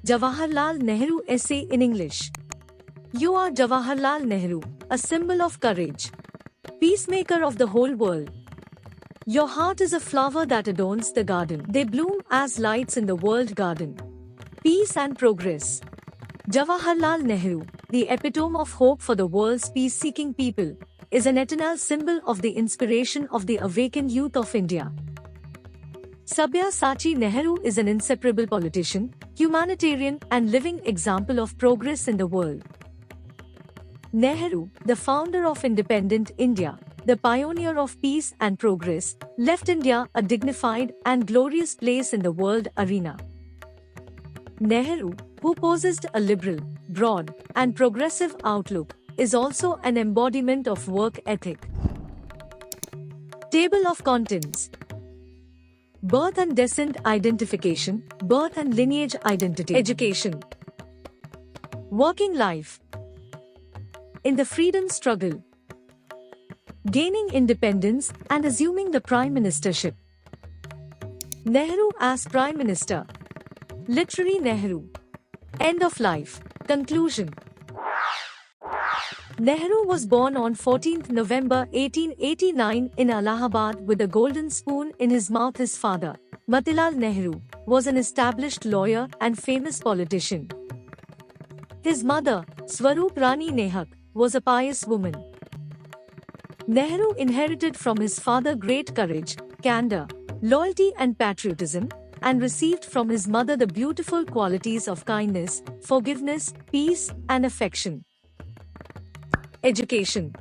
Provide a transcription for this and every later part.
Jawaharlal Nehru Essay in English. You are Jawaharlal Nehru, a symbol of courage, peacemaker of the whole world. Your heart is a flower that adorns the garden. They bloom as lights in the world garden. Peace and progress. Jawaharlal Nehru, the epitome of hope for the world's peace-seeking people, is an eternal symbol of the inspiration of the awakened youth of India. Sabyasachi Nehru is an inseparable politician, humanitarian and living example of progress in the world. Nehru, the founder of independent India, the pioneer of peace and progress, left India a dignified and glorious place in the world arena. Nehru, who possessed a liberal, broad, and progressive outlook, is also an embodiment of work ethic. Table of contents: birth and descent identification, birth and lineage identity, education, working life, in the freedom struggle, gaining independence and assuming the Prime Ministership, Nehru as Prime Minister, literary Nehru, end of life, conclusion. Nehru was born on 14th November 1889 in Allahabad with a golden spoon in his mouth. His father, Motilal Nehru, was an established lawyer and famous politician. His mother, Swarup Rani Nehak, was a pious woman. Nehru inherited from his father great courage, candor, loyalty and patriotism, and received from his mother the beautiful qualities of kindness, forgiveness, peace, and affection. Education.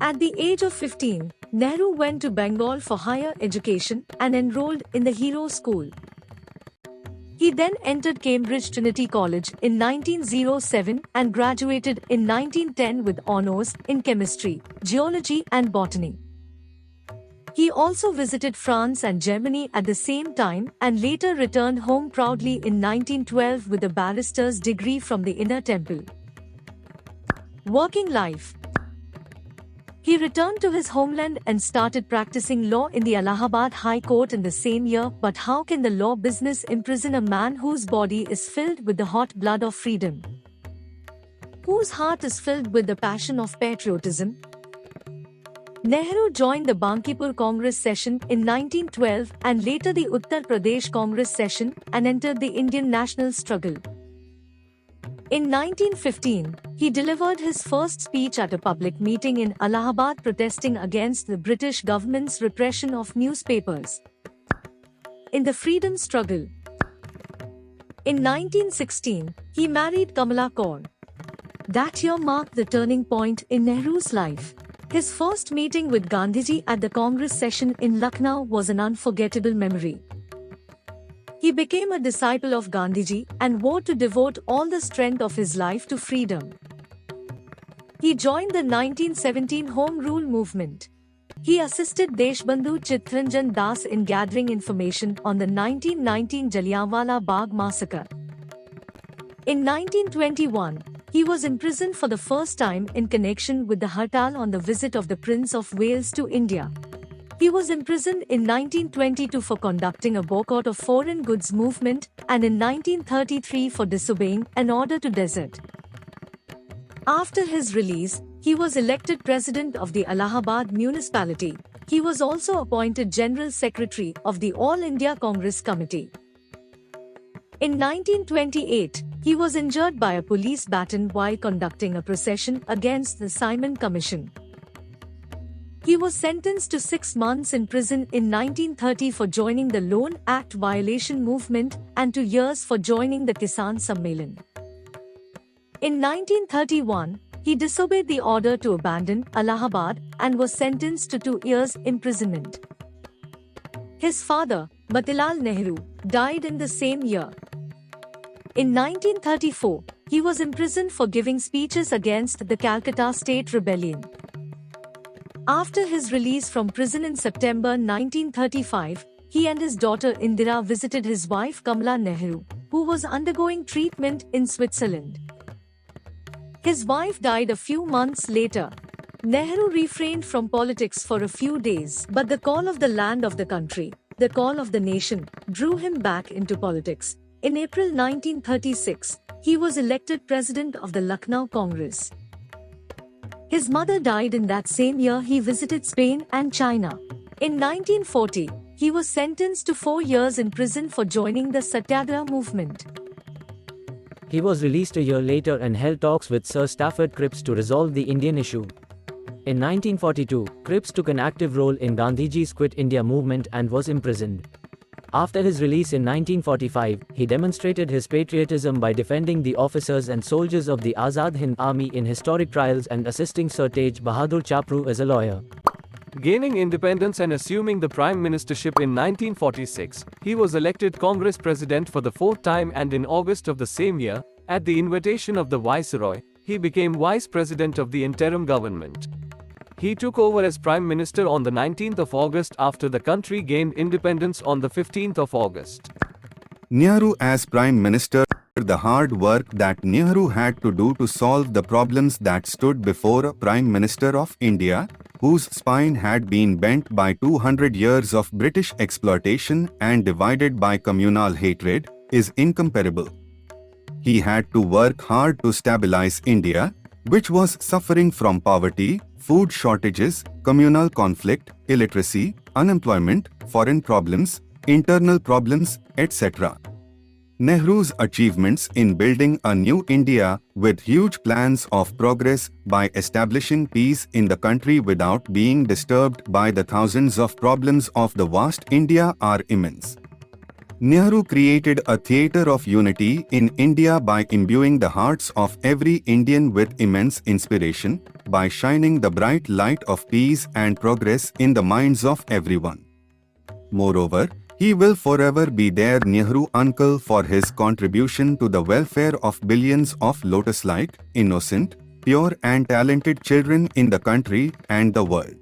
At the age of 15, Nehru went to Bengal for higher education and enrolled in the Hero School. He then entered Cambridge Trinity College in 1907 and graduated in 1910 with honours in chemistry, geology and botany. He also visited France and Germany at the same time and later returned home proudly in 1912 with a barrister's degree from the Inner Temple. Working life. He returned to his homeland and started practicing law in the Allahabad High Court in the same year. But how can the law business imprison a man whose body is filled with the hot blood of freedom, whose heart is filled with the passion of patriotism? Nehru joined the Bankipur Congress session in 1912 and later the Uttar Pradesh Congress session and entered the Indian national struggle. In 1915, he delivered his first speech at a public meeting in Allahabad protesting against the British government's repression of newspapers. In the freedom struggle. In 1916, he married Kamala Kaur. That year marked the turning point in Nehru's life. His first meeting with Gandhiji at the Congress session in Lucknow was an unforgettable memory. He became a disciple of Gandhiji and vowed to devote all the strength of his life to freedom. He joined the 1917 Home Rule movement. He assisted Deshbandhu Chittaranjan Das in gathering information on the 1919 Jallianwala Bagh massacre. In 1921, he was imprisoned for the first time in connection with the Hartal on the visit of the Prince of Wales to India. He was imprisoned in 1922 for conducting a boycott of foreign goods movement and in 1933 for disobeying an order to desert. After his release, he was elected president of the Allahabad municipality. He was also appointed General Secretary of the All India Congress Committee. In 1928, he was injured by a police baton while conducting a procession against the Simon Commission. He was sentenced to 6 months in prison in 1930 for joining the Loan Act violation movement and 2 years for joining the Kisan Sammelan. In 1931, he disobeyed the order to abandon Allahabad and was sentenced to 2 years imprisonment. His father, Motilal Nehru, died in the same year. In 1934, he was imprisoned for giving speeches against the Calcutta State Rebellion. After his release from prison in September 1935, he and his daughter Indira visited his wife Kamala Nehru, who was undergoing treatment in Switzerland. His wife died a few months later. Nehru refrained from politics for a few days, but the call of the land of the country, the call of the nation, drew him back into politics. In April 1936, he was elected president of the Lucknow Congress. His mother died in that same year. He visited Spain and China. In 1940, he was sentenced to 4 years in prison for joining the Satyagraha movement. He was released a year later and held talks with Sir Stafford Cripps to resolve the Indian issue. In 1942, Cripps took an active role in Gandhiji's Quit India movement and was imprisoned. After his release in 1945, he demonstrated his patriotism by defending the officers and soldiers of the Azad Hind Army in historic trials and assisting Sir Tej Bahadur Chapru as a lawyer. Gaining independence and assuming the Prime Ministership in 1946, he was elected Congress President for the fourth time, and in August of the same year, at the invitation of the Viceroy, he became Vice President of the interim government. He took over as Prime Minister on the 19th of August after the country gained independence on the 15th of August. Nehru as Prime Minister. The hard work that Nehru had to do to solve the problems that stood before a Prime Minister of India, whose spine had been bent by 200 years of British exploitation and divided by communal hatred, is incomparable. He had to work hard to stabilize India, which was suffering from poverty, food shortages, communal conflict, illiteracy, unemployment, foreign problems, internal problems, etc. Nehru's achievements in building a new India with huge plans of progress by establishing peace in the country without being disturbed by the thousands of problems of the vast India are immense. Nehru created a theatre of unity in India by imbuing the hearts of every Indian with immense inspiration, by shining the bright light of peace and progress in the minds of everyone. Moreover, he will forever be their Nehru uncle for his contribution to the welfare of billions of lotus-like, innocent, pure and talented children in the country and the world.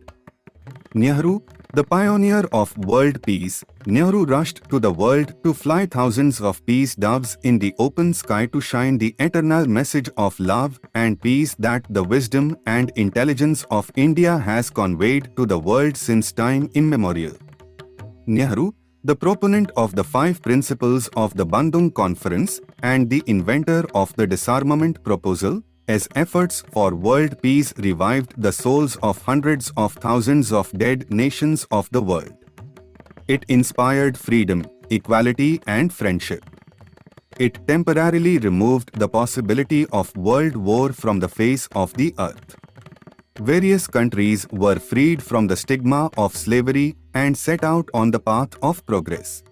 Nehru, the pioneer of world peace, Nehru rushed to the world to fly thousands of peace doves in the open sky to shine the eternal message of love and peace that the wisdom and intelligence of India has conveyed to the world since time immemorial. Nehru, the proponent of the 5 principles of the Bandung Conference and the inventor of the disarmament proposal, as efforts for world peace revived the souls of hundreds of thousands of dead nations of the world. It inspired freedom, equality and friendship. It temporarily removed the possibility of world war from the face of the earth. Various countries were freed from the stigma of slavery and set out on the path of progress.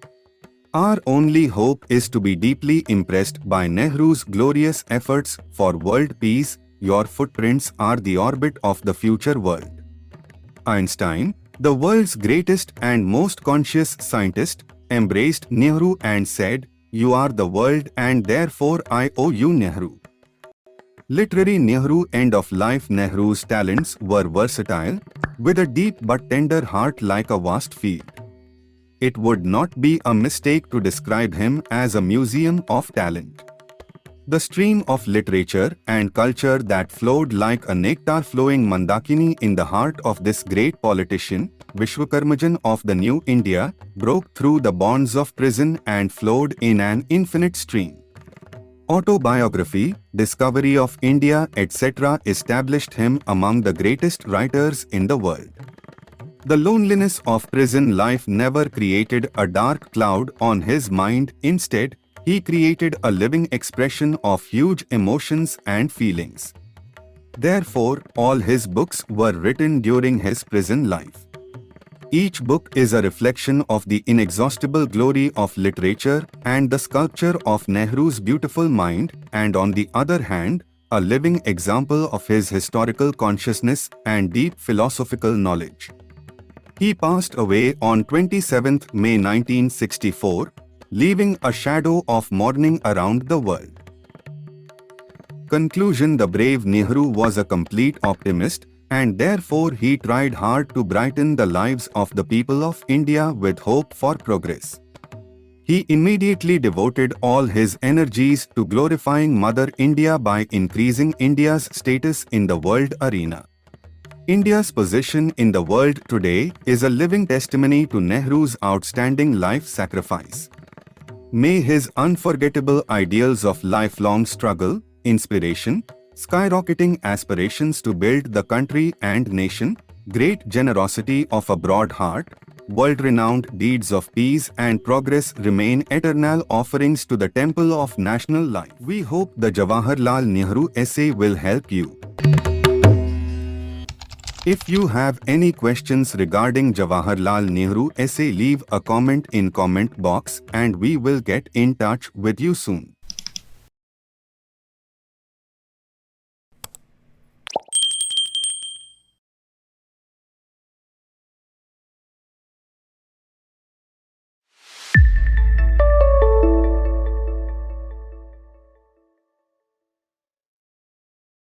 Our only hope is to be deeply impressed by Nehru's glorious efforts for world peace. Your footprints are the orbit of the future world. Einstein, the world's greatest and most conscious scientist, embraced Nehru and said, "You are the world and therefore I owe you, Nehru." Literary Nehru, end of life. Nehru's talents were versatile, with a deep but tender heart like a vast field. It would not be a mistake to describe him as a museum of talent. The stream of literature and culture that flowed like a nectar-flowing Mandakini in the heart of this great politician, Vishwakarmajan of the New India, broke through the bonds of prison and flowed in an infinite stream. Autobiography, discovery of India, etc. established him among the greatest writers in the world. The loneliness of prison life never created a dark cloud on his mind. Instead, he created a living expression of huge emotions and feelings. Therefore, all his books were written during his prison life. Each book is a reflection of the inexhaustible glory of literature and the sculpture of Nehru's beautiful mind, and on the other hand, a living example of his historical consciousness and deep philosophical knowledge. He passed away on 27 May 1964, leaving a shadow of mourning around the world. Conclusion: the brave Nehru was a complete optimist, and therefore he tried hard to brighten the lives of the people of India with hope for progress. He immediately devoted all his energies to glorifying Mother India by increasing India's status in the world arena. India's position in the world today is a living testimony to Nehru's outstanding life sacrifice. May his unforgettable ideals of lifelong struggle, inspiration, skyrocketing aspirations to build the country and nation, great generosity of a broad heart, world-renowned deeds of peace and progress remain eternal offerings to the temple of national life. We hope the Jawaharlal Nehru Essay will help you. If you have any questions regarding Jawaharlal Nehru Essay, leave a comment in comment box and we will get in touch with you soon.